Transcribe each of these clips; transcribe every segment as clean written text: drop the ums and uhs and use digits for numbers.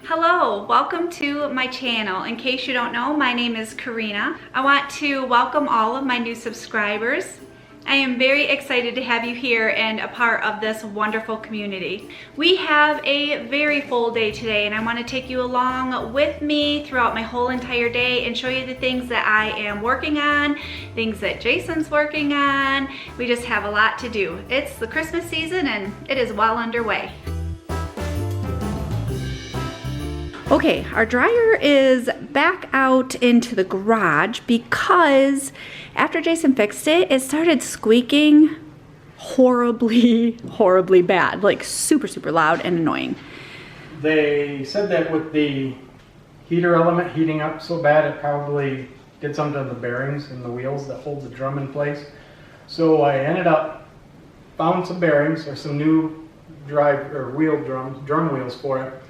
Hello, welcome to my channel. In case you don't know, my name is Karina. I want to welcome all of my new subscribers. I am very excited to have you here and a part of this wonderful community. We have a very full day today and I want to take you along with me throughout my whole entire day and show you the things that I am working on, things that Jason's working on. We just have a lot to do. It's the Christmas season and it is well underway. Okay, our dryer is back out into the garage because after Jason fixed it, it started squeaking horribly bad, like super loud and annoying. They said that with the heater element heating up so bad, it probably did something to the bearings and the wheels that hold the drum in place. So I ended up found some bearings or some new drum wheels for it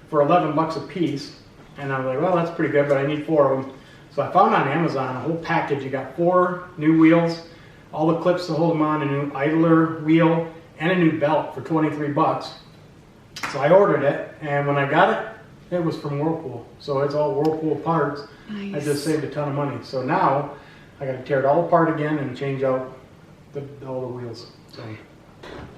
for 11 bucks a piece, and I was like, well, that's pretty good, but I need 4 of them. So I found on Amazon a whole package. You got 4 new wheels, all the clips to hold them on, a new idler wheel, and a new belt for 23 bucks. So I ordered it, and when I got it, it was from Whirlpool. So it's all Whirlpool parts. Nice. I just saved a ton of money. So now I got to tear it all apart again and change out all the wheels. So.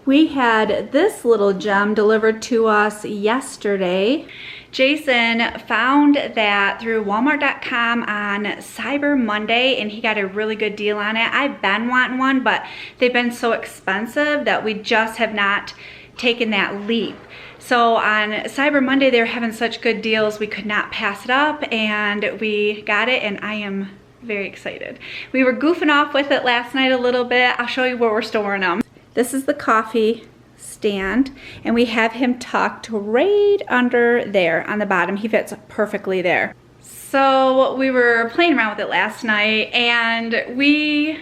We had this little gem delivered to us yesterday. Jason found that through Walmart.com on Cyber Monday and he got a really good deal on it. I've been wanting one, but they've been so expensive that we just have not taken that leap. So on Cyber Monday, they were having such good deals, we could not pass it up and we got it and I am very excited. We were goofing off with it last night a little bit. I'll show you where we're storing them. This is the coffee stand and we have him tucked right under there on the bottom. He fits perfectly there. So we were playing around with it last night and we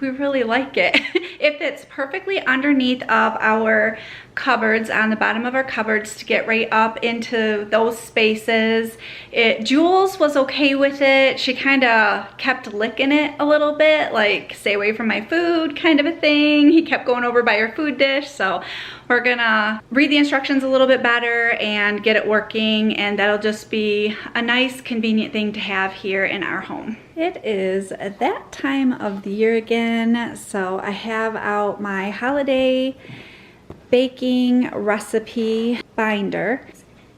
really like it. It fits perfectly underneath of our cupboards, on the bottom of our cupboards to get right up into those spaces. Jules was okay with it. She kind of kept licking it a little bit, like stay away from my food kind of a thing. He kept going over by her food dish, so we're gonna read the instructions a little bit better and get it working, and that'll just be a nice convenient thing to have here in our home. It is that time of the year again, so I have out my holiday baking recipe binder,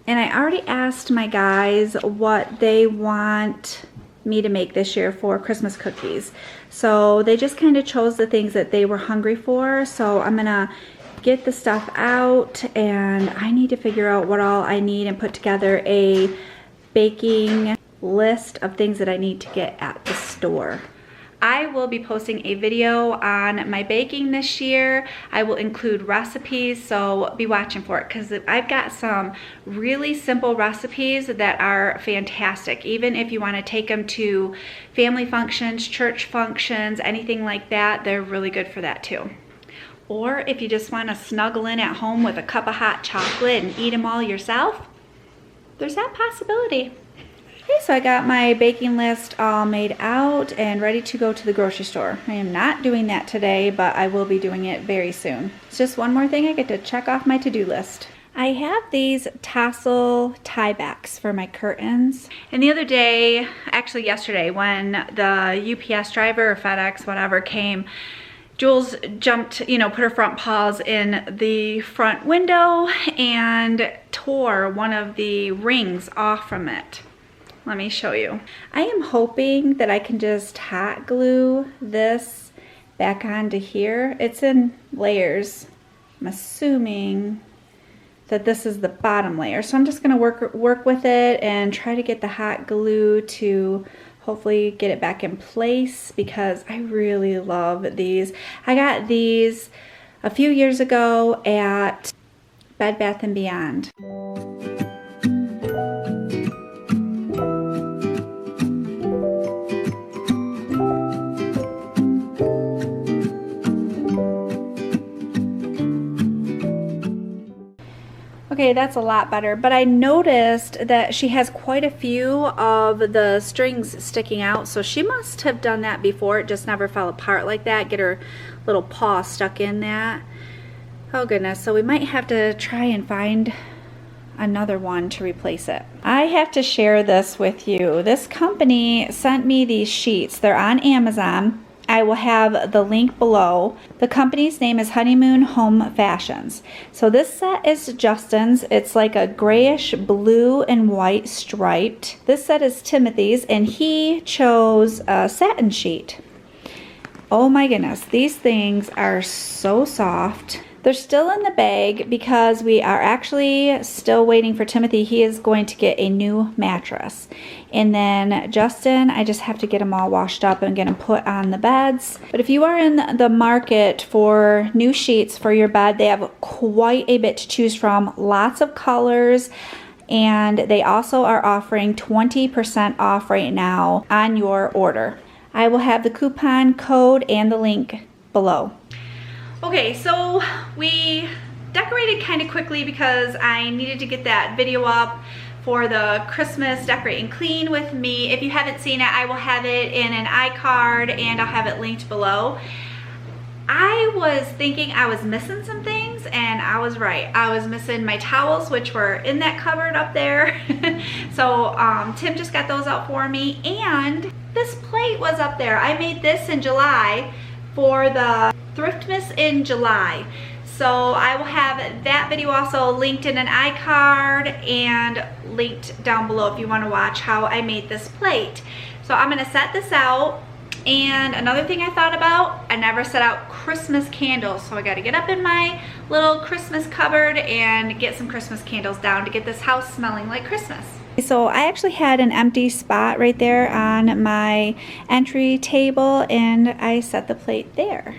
and I already asked my guys what they want me to make this year for Christmas cookies. So they just kind of chose the things that they were hungry for, so I'm gonna get the stuff out and I need to figure out what all I need and put together a baking list of things that I need to get at the store. I will be posting a video on my baking this year. I will include recipes, so be watching for it because I've got some really simple recipes that are fantastic. Even if you want to take them to family functions, church functions, anything like that, they're really good for that too. Or if you just want to snuggle in at home with a cup of hot chocolate and eat them all yourself, there's that possibility. Okay, so I got my baking list all made out and ready to go to the grocery store. I am not doing that today, but I will be doing it very soon. It's just one more thing I get to check off my to-do list. I have these tassel tie-backs for my curtains. And the other day, actually yesterday, when the UPS driver or FedEx, whatever, came, Jules jumped, put her front paws in the front window and tore one of the rings off from it. Let me show you. I am hoping that I can just hot glue this back onto here. It's in layers. I'm assuming that this is the bottom layer. So I'm just gonna work with it and try to get the hot glue to hopefully get it back in place because I really love these. I got these a few years ago at Bed Bath & Beyond. Okay, that's a lot better, but I noticed that she has quite a few of the strings sticking out, so she must have done that before. It just never fell apart like that, get her little paw stuck in that. Oh goodness, so we might have to try and find another one to replace it. I have to share this with you. This company sent me these sheets. They're on Amazon. I will have the link below. The company's name is Honeymoon Home Fashions. So this set is Justin's. It's like a grayish blue and white striped. This set is Timothy's, and he chose a satin sheet. Oh my goodness, these things are so soft. They're still in the bag because we are actually still waiting for Timothy. He is going to get a new mattress. And then Justin, I just have to get them all washed up and get them put on the beds. But if you are in the market for new sheets for your bed, they have quite a bit to choose from. Lots of colors. And they also are offering 20% off right now on your order. I will have the coupon code and the link below. Okay, so we decorated kind of quickly because I needed to get that video up for the Christmas Decorate and Clean with me. If you haven't seen it, I will have it in an iCard and I'll have it linked below. I was thinking I was missing some things, and I was right. I was missing my towels, which were in that cupboard up there. So Tim just got those out for me, and this plate was up there. I made this in July for the Thriftmas in July. So I will have that video also linked in an iCard and linked down below if you want to watch how I made this plate. So I'm going to set this out. And another thing I thought about, I never set out Christmas candles. So I got to get up in my little Christmas cupboard and get some Christmas candles down to get this house smelling like Christmas. So I actually had an empty spot right there on my entry table, and I set the plate there.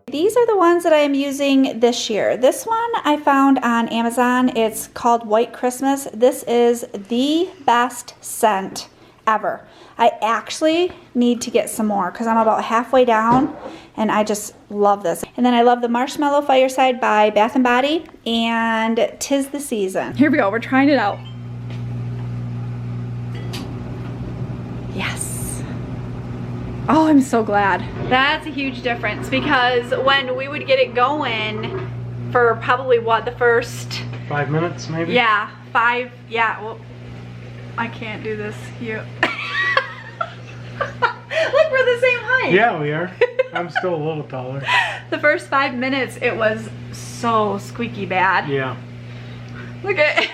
These are the ones that I am using this year. This one I found on Amazon. It's called White Christmas. This is the best scent ever. I actually need to get some more because I'm about halfway down and I just love this. And then I love the Marshmallow Fireside by Bath & Body and 'Tis the Season. Here we go, we're trying it out. Yes. Oh, I'm so glad. That's a huge difference because when we would get it going for probably what, the first 5 minutes maybe? Yeah, 5, yeah, well, I can't do this. You. Look, we're the same height. Yeah, we are. I'm still a little taller. The first 5 minutes, it was so squeaky bad. Yeah. Look at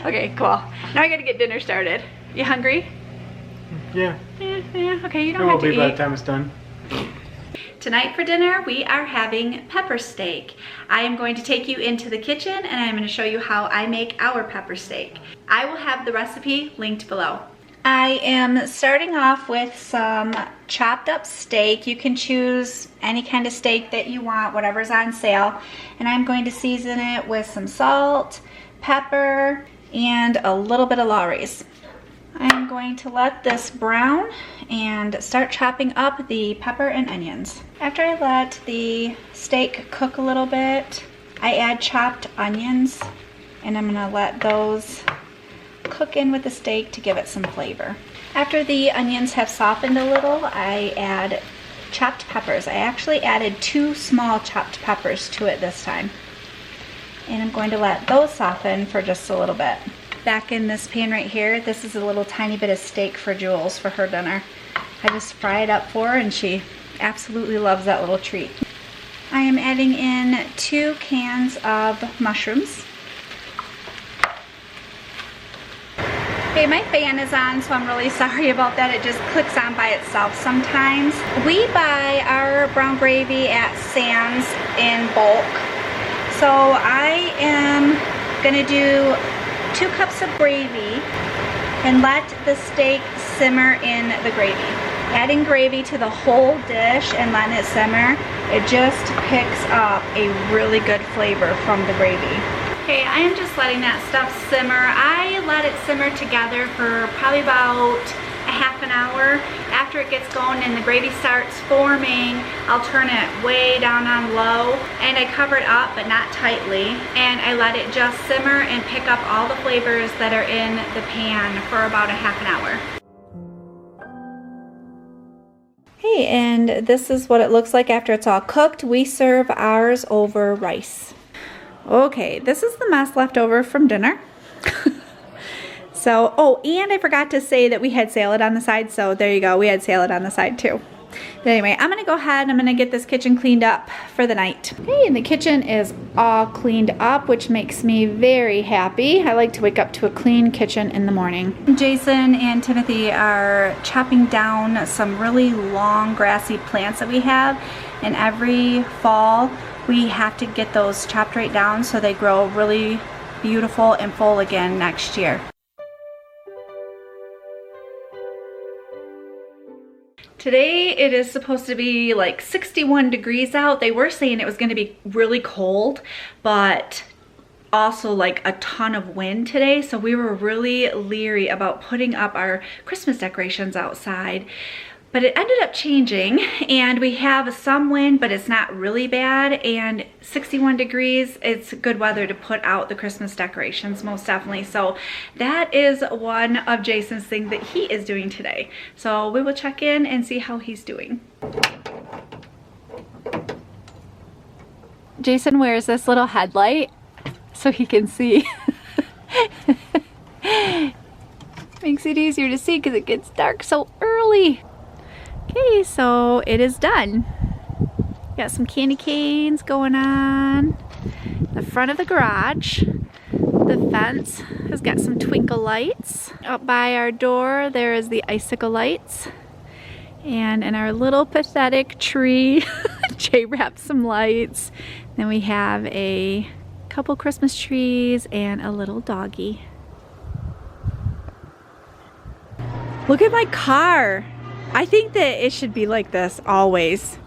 Okay, cool. Now I gotta get dinner started. You hungry? Yeah. Yeah, okay, you don't It have will to be by the eat. time it's done. Tonight for dinner, we are having pepper steak. I am going to take you into the kitchen and I'm going to show you how I make our pepper steak. I will have the recipe linked below. I am starting off with some chopped up steak. You can choose any kind of steak that you want, whatever's on sale. And I'm going to season it with some salt, pepper, and a little bit of Lawry's. I'm going to let this brown and start chopping up the pepper and onions. After I let the steak cook a little bit, I add chopped onions, and I'm gonna let those cook in with the steak to give it some flavor. After the onions have softened a little, I add chopped peppers. I actually added 2 small chopped peppers to it this time. And I'm going to let those soften for just a little bit. Back in this pan right here, this is a little tiny bit of steak for Jules for her dinner. I just fry it up for her and she absolutely loves that little treat. I am adding in 2 cans of mushrooms. Okay, my fan is on, so I'm really sorry about that. It just clicks on by itself sometimes. We buy our brown gravy at Sam's in bulk. So I am gonna do 2 cups of gravy and let the steak simmer in the gravy. Adding gravy to the whole dish and letting it simmer, it just picks up a really good flavor from the gravy. Okay, I am just letting that stuff simmer. I let it simmer together for probably about a half an hour. After it gets going and the gravy starts forming, I'll turn it way down on low and I cover it up but not tightly, and I let it just simmer and pick up all the flavors that are in the pan for about a half an hour. Hey, and this is what it looks like after it's all cooked. We serve ours over rice. Okay, this is the mess left over from dinner. So, oh, and I forgot to say that we had salad on the side, so there you go, we had salad on the side too. But anyway, I'm gonna go ahead and I'm gonna get this kitchen cleaned up for the night. Okay, and the kitchen is all cleaned up, which makes me very happy. I like to wake up to a clean kitchen in the morning. Jason and Timothy are chopping down some really long grassy plants that we have, and every fall we have to get those chopped right down so they grow really beautiful and full again next year. Today it is supposed to be like 61 degrees out. They were saying it was going to be really cold, but also like a ton of wind today. So we were really leery about putting up our Christmas decorations outside. But it ended up changing, and we have some wind, but it's not really bad, and 61 degrees, it's good weather to put out the Christmas decorations, most definitely. So that is one of Jason's things that he is doing today. So we will check in and see how he's doing. Jason wears this little headlight so he can see. Makes it easier to see because it gets dark so early. Okay, so it is done. Got some candy canes going on. The front of the garage. The fence has got some twinkle lights. Up by our door, there is the icicle lights. And in our little pathetic tree, Jay wrapped some lights. Then we have a couple Christmas trees and a little doggy. Look at my car. I think that it should be like this always.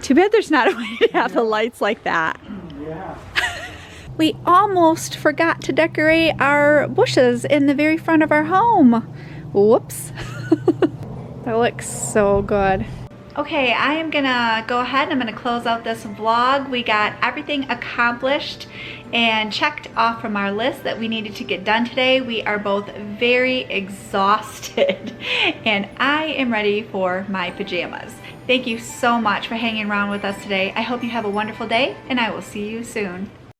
Too bad there's not a way to have the lights like that. Yeah. We almost forgot to decorate our bushes in the very front of our home. Whoops. That looks so good. Okay, I am gonna go ahead and I'm gonna close out this vlog. We got everything accomplished and checked off from our list that we needed to get done today. We are both very exhausted and I am ready for my pajamas. Thank you so much for hanging around with us today. I hope you have a wonderful day and I will see you soon.